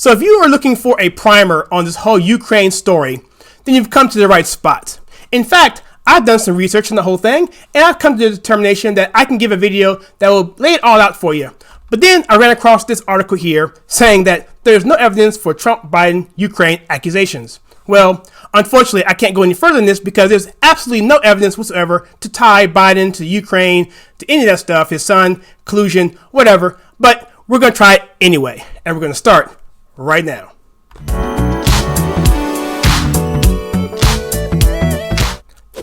So if you are looking for a primer on this whole Ukraine story, then you've come to the right spot. In fact, I've done some research on the whole thing, and I've come to the determination that I can give a video that will lay it all out for you. But then I ran across this article here saying that there's no evidence for Trump-Biden Ukraine accusations. Well, unfortunately, I can't go any further than this because there's absolutely no evidence whatsoever to tie Biden to Ukraine, to any of that stuff, his son, collusion, whatever. But we're going to try it anyway, and we're going to start right now.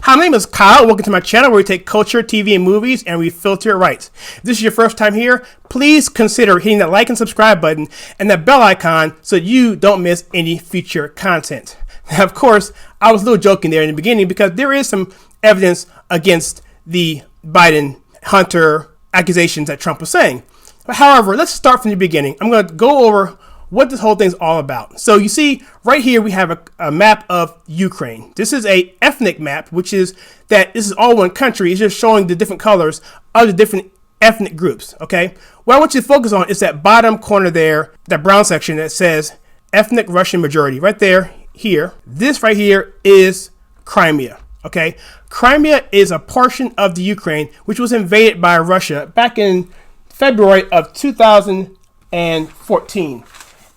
Hi, my name is Kyle. Welcome to my channel where we take culture, TV, and movies and we filter it right. If this is your first time here, please consider hitting that like and subscribe button and that bell icon so you don't miss any future content. Now, of course, I was a little joking there in the beginning because there is some evidence against the Biden-Hunter accusations that Trump was saying. But however, let's start from the beginning. I'm going to go over what this whole thing's all about. So you see right here we have a map of Ukraine. This is a ethnic map, which is that this is all one country. It's just showing the different colors of the different ethnic groups. Okay, what I want you to focus on is that bottom corner there, that brown section that says ethnic Russian majority right there. Here, this right here is Crimea. Okay, Crimea is a portion of the Ukraine which was invaded by Russia back in February of 2014.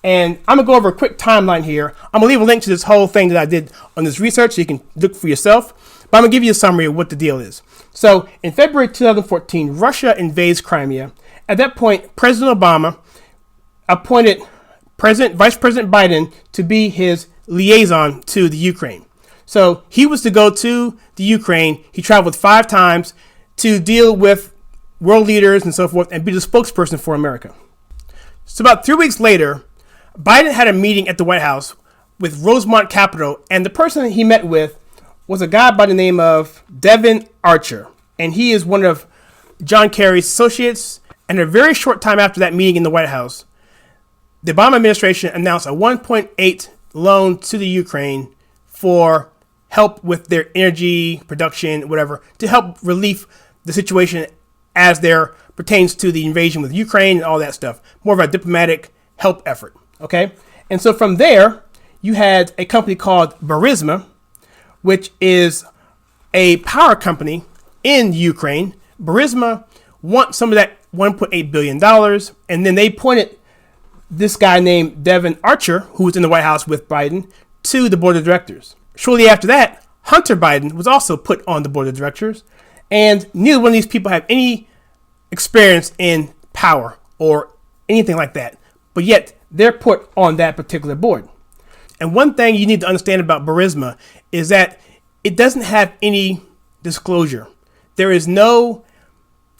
And I'm going to go over a quick timeline here. I'm going to leave a link to this whole thing that I did on this research so you can look for yourself. But I'm going to give you a summary of what the deal is. So in February 2014, Russia invades Crimea. At that point, President Obama appointed Vice President Biden to be his liaison to the Ukraine. So he was to go to the Ukraine. He traveled 5 times to deal with world leaders and so forth and be the spokesperson for America. So about 3 weeks later, Biden had a meeting at the White House with Rosemont Capital, and the person he met with was a guy by the name of Devin Archer, and he is one of John Kerry's associates. And a very short time after that meeting in the White House, the Obama administration announced a 1.8 loan to the Ukraine for help with their energy production, whatever, to help relieve the situation as there pertains to the invasion with Ukraine and all that stuff. More of a diplomatic help effort. Okay, and so from there, you had a company called Burisma, which is a power company in Ukraine. Burisma wants some of that $1.8 billion, and then they appointed this guy named Devin Archer, who was in the White House with Biden, to the board of directors. Shortly after that, Hunter Biden was also put on the board of directors, and neither one of these people have any experience in power or anything like that, but yet they're put on that particular board. And one thing you need to understand about Burisma is that it doesn't have any disclosure. There is no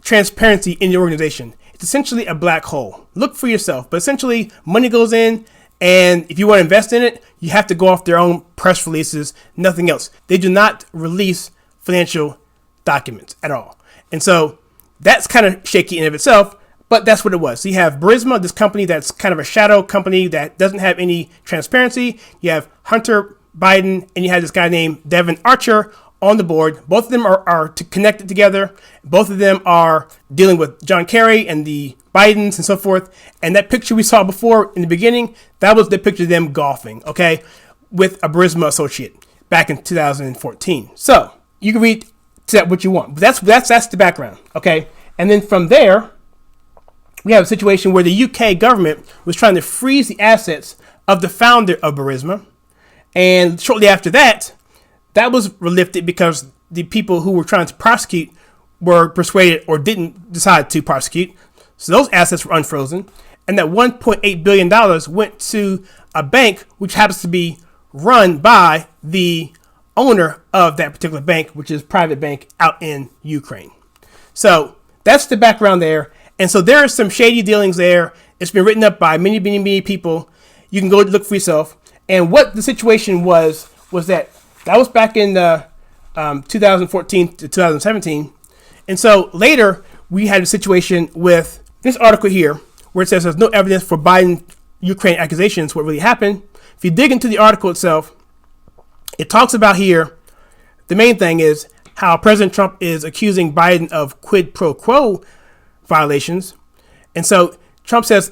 transparency in the organization. It's essentially a black hole. Look for yourself. But essentially, money goes in, and if you want to invest in it, you have to go off their own press releases, nothing else. They do not release financial documents at all. And so that's kind of shaky in and of itself. But that's what it was. So you have Burisma, this company that's kind of a shadow company that doesn't have any transparency. You have Hunter Biden, and you have this guy named Devin Archer on the board. Both of them are connected together. Both of them are dealing with John Kerry and the Bidens and so forth. And that picture we saw before in the beginning, that was the picture of them golfing, okay, with a Burisma associate back in 2014. So you can read to that what you want. But that's the background, okay? And then from there, we have a situation where the UK government was trying to freeze the assets of the founder of Burisma. And shortly after that, that was lifted because the people who were trying to prosecute were persuaded or didn't decide to prosecute. So those assets were unfrozen. And that $1.8 billion went to a bank, which happens to be run by the owner of that particular bank, which is a private bank out in Ukraine. So that's the background there. And so there are some shady dealings there. It's been written up by many people. You can go look for yourself. And what the situation was that was back in 2014 to 2017. And so later we had a situation with this article here where it says there's no evidence for Biden-Ukraine accusations. What really happened? If you dig into the article itself, it talks about here, the main thing is how President Trump is accusing Biden of quid pro quo violations. And so Trump says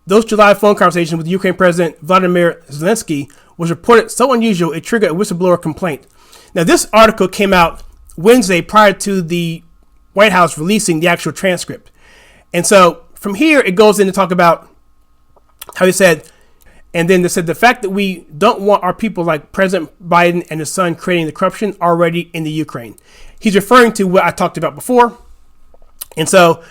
those July phone conversations with Ukraine President Vladimir Zelensky was reported so unusual it triggered a whistleblower complaint. Now, this article came out Wednesday prior to the White House releasing the actual transcript. And so from here, it goes in to talk about how he said, and then they said the fact that we don't want our people like President Biden and his son creating the corruption already in the Ukraine. He's referring to what I talked about before. And so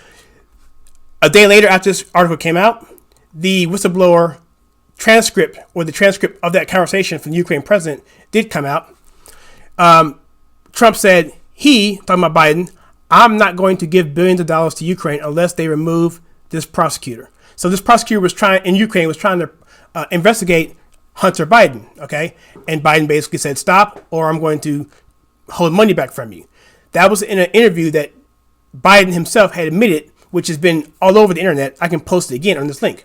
a day later after this article came out, the whistleblower transcript or the transcript of that conversation from the Ukraine president did come out. Trump said, talking about Biden, I'm not going to give billions of dollars to Ukraine unless they remove this prosecutor. So this prosecutor in Ukraine was trying to investigate Hunter Biden, okay? And Biden basically said, stop, or I'm going to hold money back from you. That was in an interview that Biden himself had admitted, which has been all over the internet. I can post it again on this link.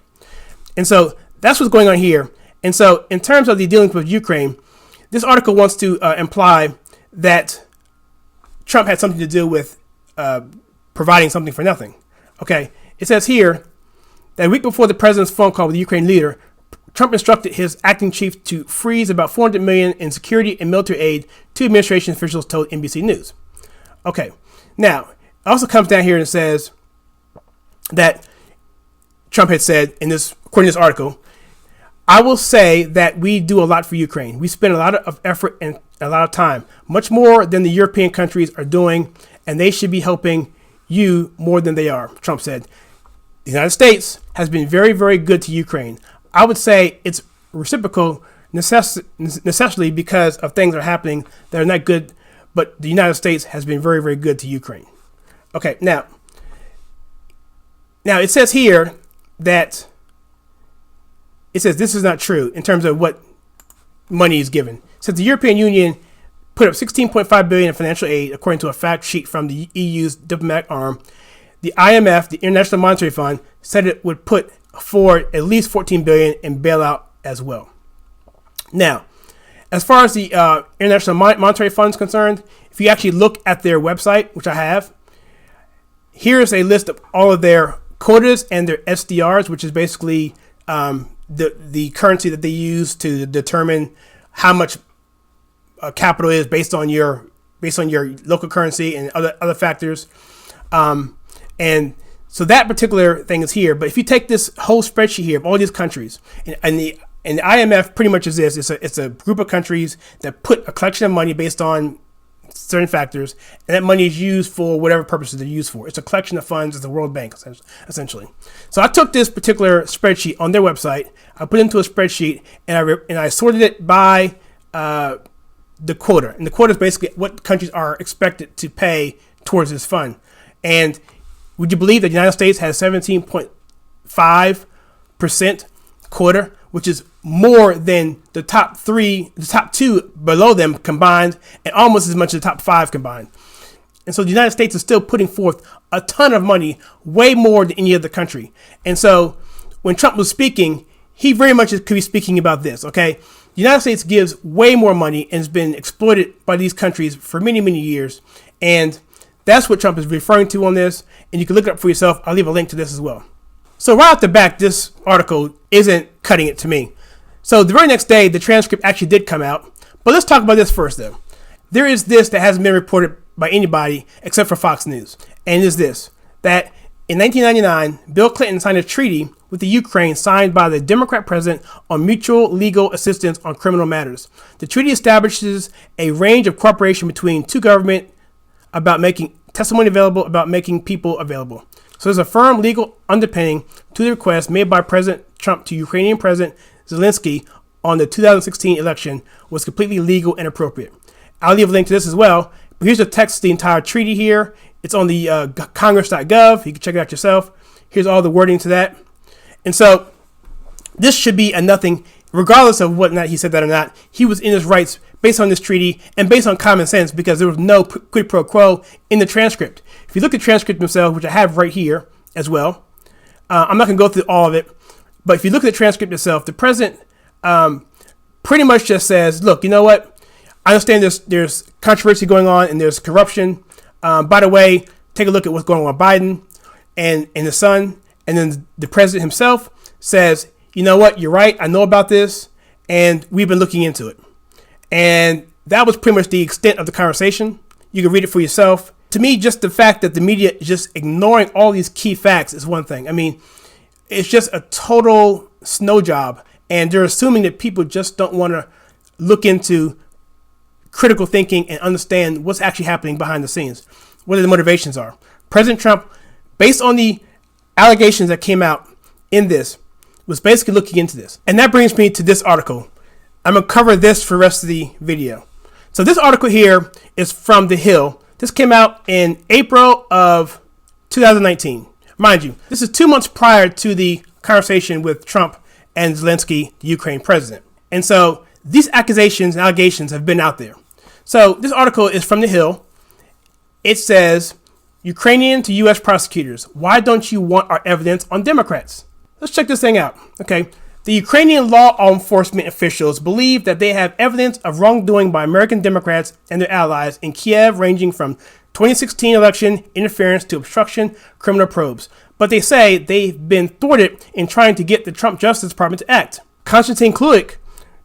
And so that's what's going on here. And so in terms of the dealings with Ukraine, this article wants to imply that Trump had something to do with providing something for nothing. Okay, it says here that a week before the president's phone call with the Ukraine leader, Trump instructed his acting chief to freeze about $400 million in security and military aid, two administration officials told NBC News. Okay, now it also comes down here and says that Trump had said according to this article, I will say that we do a lot for Ukraine. We spend a lot of effort and a lot of time, much more than the European countries are doing, and they should be helping you more than they are, Trump said. The United States has been very, very good to Ukraine. I would say it's reciprocal necessarily because of things that are happening that are not good, but the United States has been very, very good to Ukraine. Okay, now it says here that it says this is not true in terms of what money is given. It says the European Union put up $16.5 billion in financial aid, according to a fact sheet from the EU's diplomatic arm. The IMF, the International Monetary Fund, said it would put forward at least $14 billion in bailout as well. Now, as far as the International Monetary Fund is concerned, if you actually look at their website, which I have, here's a list of all of their quotas and their SDRs, which is basically the currency that they use to determine how much capital is based on your local currency and other factors. And so that particular thing is here. But if you take this whole spreadsheet here of all these countries, and the IMF pretty much is this: it's a group of countries that put a collection of money based on certain factors, and that money is used for whatever purposes they're used for. It's a collection of funds at the World Bank, essentially. So I took this particular spreadsheet on their website, I put it into a spreadsheet, and I sorted it by the quota. And the quota is basically what countries are expected to pay towards this fund. And would you believe that the United States has 17.5% quota, which is more than the top two below them combined, and almost as much as the top five combined. And so the United States is still putting forth a ton of money, way more than any other country. And so when Trump was speaking, he very much could be speaking about this, okay? The United States gives way more money and has been exploited by these countries for many, many years. And that's what Trump is referring to on this. And you can look it up for yourself. I'll leave a link to this as well. So right off the back, this article isn't cutting it to me. So the very next day, the transcript actually did come out. But let's talk about this first, though. There is this that hasn't been reported by anybody except for Fox News. And it is this, that in 1999, Bill Clinton signed a treaty with the Ukraine signed by the Democrat president on mutual legal assistance on criminal matters. The treaty establishes a range of cooperation between two governments about making testimony available, about making people available. So there's a firm legal underpinning to the request made by President Trump to Ukrainian President Zelensky on the 2016 election was completely legal and appropriate. I'll leave a link to this as well. But here's the text of the entire treaty here. It's on the congress.gov. You can check it out yourself. Here's all the wording to that. And so this should be a nothing, regardless of whether or not he said that or not. He was in his rights based on this treaty and based on common sense because there was no quid pro quo in the transcript. If you look at the transcript themselves, which I have right here as well, I'm not going to go through all of it, but if you look at the transcript itself, the president pretty much just says, look, you know what? I understand there's controversy going on and there's corruption. By the way, take a look at what's going on with Biden and his son, and then the president himself says, you know what, you're right, I know about this, and we've been looking into it. And that was pretty much the extent of the conversation. You can read it for yourself. To me, just the fact that the media is just ignoring all these key facts is one thing. I mean, it's just a total snow job, and they're assuming that people just don't want to look into critical thinking and understand what's actually happening behind the scenes, what the motivations are. President Trump, based on the allegations that came out in this, was basically looking into this. And that brings me to this article. I'm going to cover this for the rest of the video. So this article here is from The Hill. This came out in April of 2019. Mind you, this is 2 months prior to the conversation with Trump and Zelensky, the Ukraine president. And so these accusations and allegations have been out there. So this article is from The Hill. It says, Ukrainian to U.S. prosecutors, why don't you want our evidence on Democrats? Let's check this thing out. Okay. The Ukrainian law enforcement officials believe that they have evidence of wrongdoing by American Democrats and their allies in Kiev, ranging from 2016 election interference to obstruction criminal probes. But they say they've been thwarted in trying to get the Trump Justice Department to act. Konstantin Kulik,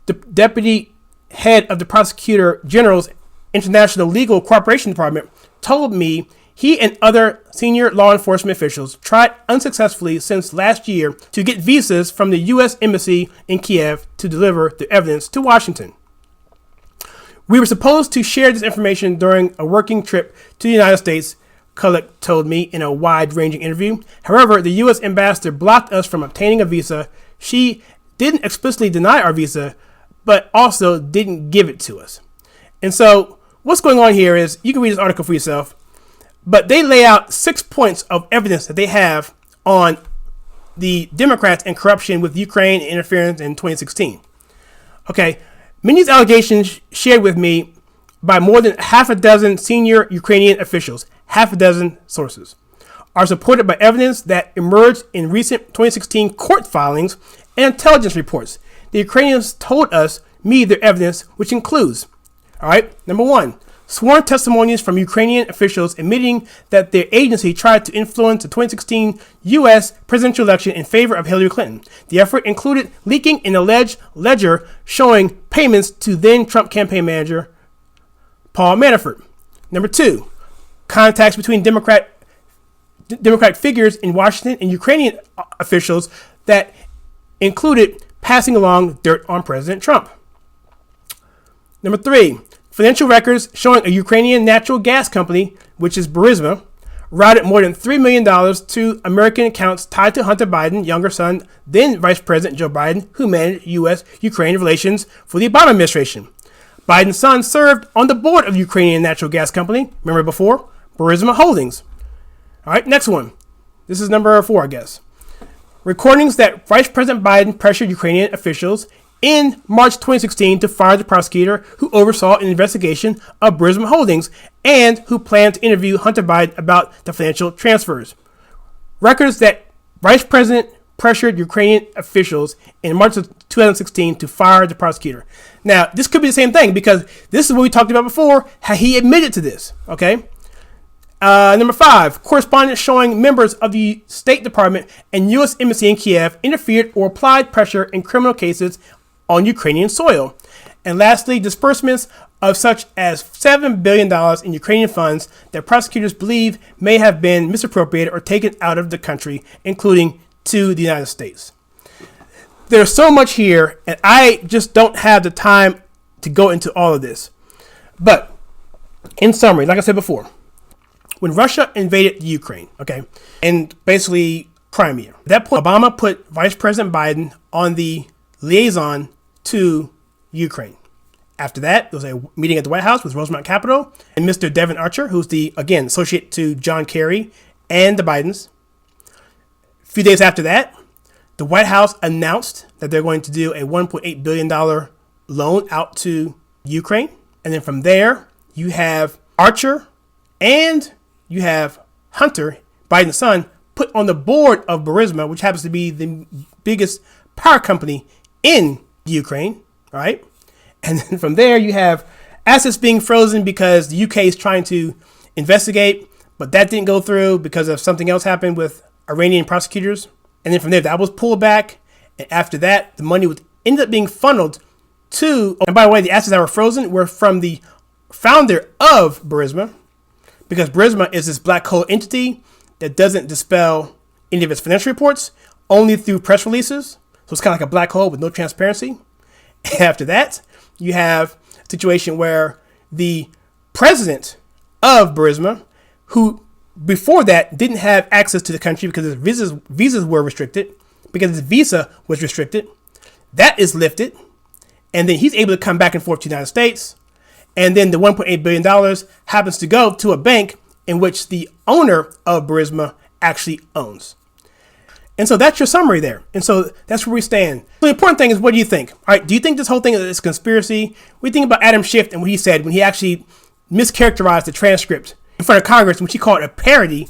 the deputy head of the Prosecutor General's International Legal Cooperation Department, told me he and other senior law enforcement officials tried unsuccessfully since last year to get visas from the U.S. Embassy in Kiev to deliver the evidence to Washington. We were supposed to share this information during a working trip to the United States, Kulik told me in a wide-ranging interview. However, the U.S. ambassador blocked us from obtaining a visa. She didn't explicitly deny our visa, but also didn't give it to us. And so what's going on here is, you can read this article for yourself, but they lay out 6 points of evidence that they have on the Democrats and corruption with Ukraine and interference in 2016. Okay, many of these allegations shared with me by more than half a dozen senior Ukrainian officials, half a dozen sources, are supported by evidence that emerged in recent 2016 court filings and intelligence reports. The Ukrainians told me their evidence, which includes, all right, number one, sworn testimonies from Ukrainian officials admitting that their agency tried to influence the 2016 U.S. presidential election in favor of Hillary Clinton. The effort included leaking an alleged ledger showing payments to then Trump campaign manager Paul Manafort. Number two, contacts between Democratic figures in Washington and Ukrainian officials that included passing along dirt on President Trump. Number three, financial records showing a Ukrainian natural gas company, which is Burisma, routed more than $3 million to American accounts tied to Hunter Biden, younger son, then Vice President Joe Biden, who managed U.S.-Ukraine relations for the Obama administration. Biden's son served on the board of Ukrainian natural gas company, remember before, Burisma Holdings. All right, next one. This is number 4, I guess. Recordings that Vice President Biden pressured Ukrainian officials in March 2016 to fire the prosecutor who oversaw an investigation of Burisma Holdings and who planned to interview Hunter Biden about the financial transfers. Records that Vice President pressured Ukrainian officials in March of 2016 to fire the prosecutor. Now, this could be the same thing because this is what we talked about before, how he admitted to this, okay? Number 5, correspondence showing members of the State Department and U.S. Embassy in Kiev interfered or applied pressure in criminal cases on Ukrainian soil. And lastly, disbursements of such as $7 billion in Ukrainian funds that prosecutors believe may have been misappropriated or taken out of the country, including to the United States. There's so much here, and I just don't have the time to go into all of this. But in summary, like I said before, when Russia invaded Ukraine, okay, and basically Crimea, at that point, Obama put Vice President Biden on the liaison to Ukraine. After that, there was a meeting at the White House with Rosemont Capitol and Mr. Devin Archer, who's the, again, associate to John Kerry and the Bidens. A few days after that, the White House announced that they're going to do a $1.8 billion loan out to Ukraine. And then from there, you have Archer and you have Hunter, Biden's son, put on the board of Burisma, which happens to be the biggest power company in Ukraine, right? And then from there, you have assets being frozen because the UK is trying to investigate, but that didn't go through because of something else happened with Iranian prosecutors. And then from there, that was pulled back. And after that, the money would end up being funneled to, and by the way, the assets that were frozen were from the founder of Burisma, because Burisma is this black hole entity that doesn't dispel any of its financial reports, only through press releases. So it's kind of like a black hole with no transparency. After that, you have a situation where the president of Burisma, who before that didn't have access to the country because his visas were restricted, because his visa was restricted, that is lifted. And then he's able to come back and forth to the United States. And then the $1.8 billion happens to go to a bank in which the owner of Burisma actually owns. And so that's your summary there. And so that's where we stand. The important thing is, what do you think? All right, do you think this whole thing is a conspiracy? What do you think about Adam Schiff and what he said when he actually mischaracterized the transcript in front of Congress, which he called a parody,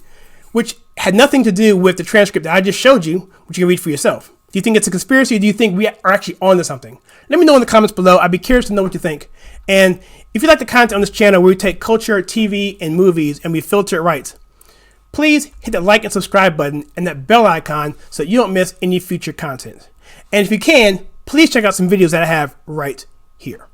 which had nothing to do with the transcript that I just showed you, which you can read for yourself? Do you think it's a conspiracy, or do you think we are actually onto something? Let me know in the comments below. I'd be curious to know what you think. And if you like the content on this channel where we take culture, TV, and movies and we filter it right, please hit that like and subscribe button and that bell icon so you don't miss any future content. And if you can, please check out some videos that I have right here.